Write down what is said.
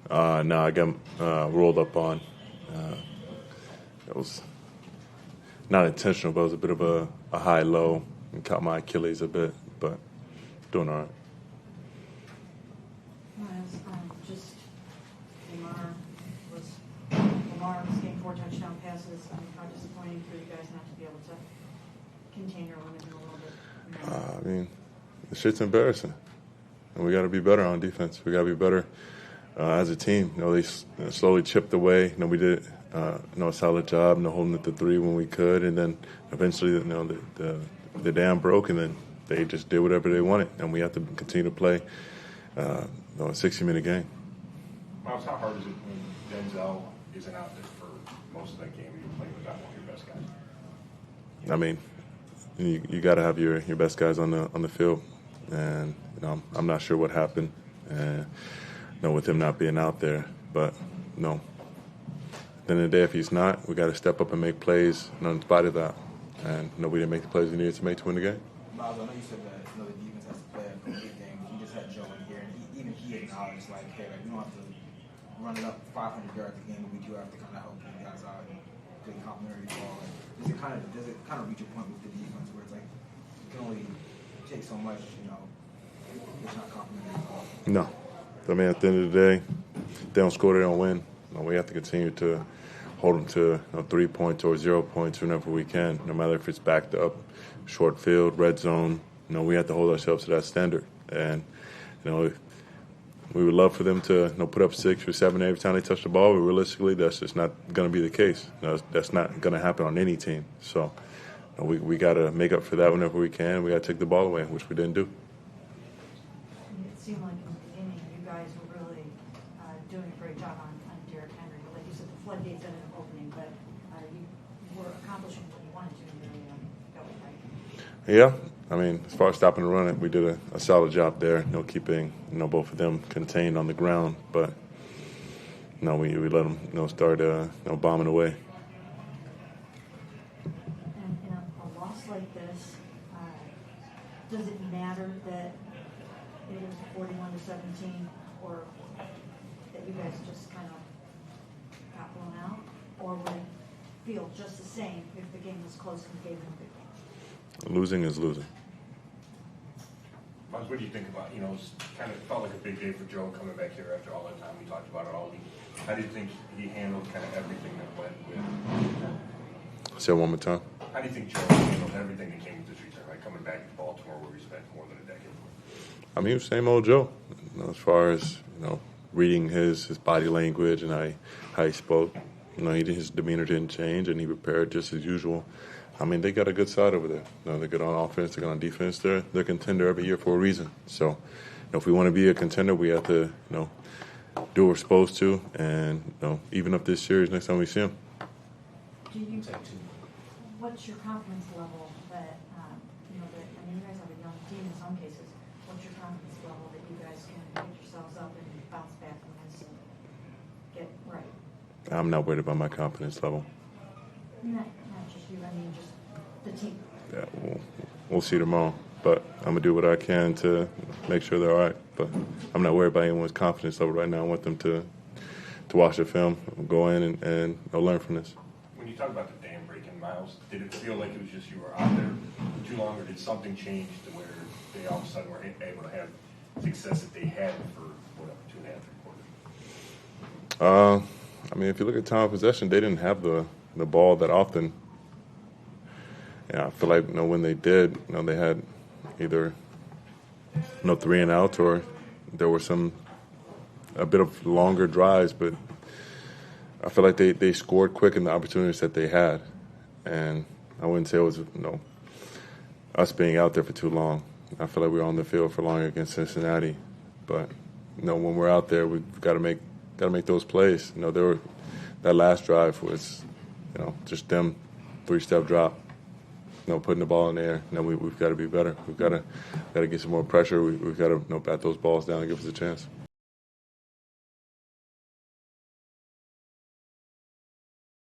No, I got rolled up on. It was not intentional, but it was a bit of a high-low and caught my Achilles a bit, but doing all right. Myles, just Lamar was getting 4 touchdown passes. How disappointing for you guys not to be able to contain or limit him a little bit? The shit's embarrassing, and we got to be better on defense. We got to be better as a team. They slowly chipped away. We did a solid job, holding it to 3 when we could, and then eventually, the dam broke, and then they just did whatever they wanted, and we have to continue to play a 60-minute game. Myles, how hard is it when Denzel isn't out there for most of that game and you're playing without one of your best guys? You got to have your best guys on the field, and I'm not sure what happened, with him not being out there, but no. At the end of the day, if he's not, we got to step up and make plays, in spite of that. And we didn't make the plays we needed to make to win the game. Myles, I know you said that the defense has to play a complete game. You just had Joe in here, and even he acknowledged, hey, we don't have to run it up 500 yards a game, but we do have to kind of help you guys out and get complimentary ball. Does it kind of reach a point with the defense where it's you can only take so much, it's not complimentary ball? No. At the end of the day, if they don't score, they don't win. We have to continue to hold them to 3 points or 0 points whenever we can, no matter if it's backed up, short field, red zone. We have to hold ourselves to that standard. And, we would love for them to put up 6 or 7 every time they touch the ball, but realistically, that's just not going to be the case. That's not going to happen on any team. So we got to make up for that whenever we can. We got to take the ball away, which we didn't do. It seemed like in the beginning you guys were really doing a great job on Derrick Henry. Like you said, the floodgates ended up opening, but you were accomplishing what you wanted to in the going, right? Yeah. As far as stopping the run, we did a solid job there, keeping both of them contained on the ground. But we let them start bombing away. And in a loss like this, does it matter that it was 41-17, or that you guys just kind of got blown out, or would it feel just the same if the game was close and gave them a big game? Losing is losing. Myles, what do you think about, it kind of felt like a big day for Joe coming back here after all that time. We talked about it all week. How do you think he handled kind of everything that went with? Say it one more time. How do you think Joe handled everything that came with this return, coming back to Baltimore where we spent more than a decade? He was same old Joe, as far as, reading his body language and how he spoke. His demeanor didn't change, and he prepared just as usual. They got a good side over there. They're good on offense, they're good on defense. They're a contender every year for a reason. So, if we want to be a contender, we have to, do what we're supposed to, and even up this series next time we see them. What's your confidence level that you guys have a young team in some cases? What's your confidence level that you guys can pick yourselves up and bounce back from this and get right? I'm not worried about my confidence level. Not just you, just the team. Yeah, we'll see tomorrow. But I'm going to do what I can to make sure they're all right. But I'm not worried about anyone's confidence level right now. I want them to watch the film, go in and learn from this. When you talk about the dam breaking, Myles, did it feel like it was just you were out there too long, or did something change to where they all of a sudden were able to have success that they had for, 2.5, 3 quarters? If you look at time of possession, they didn't have the ball that often. Yeah, I feel like when they did, they had either 3 and out, or there were a bit of longer drives. But I feel like they scored quick in the opportunities that they had, and I wouldn't say it was us being out there for too long. I feel like we were on the field for longer against Cincinnati, but when we're out there, we've got to make those plays. That last drive was just them 3-step drop. Putting the ball in the air. We've got to be better. We've got to get some more pressure. We've got to bat those balls down and give us a chance.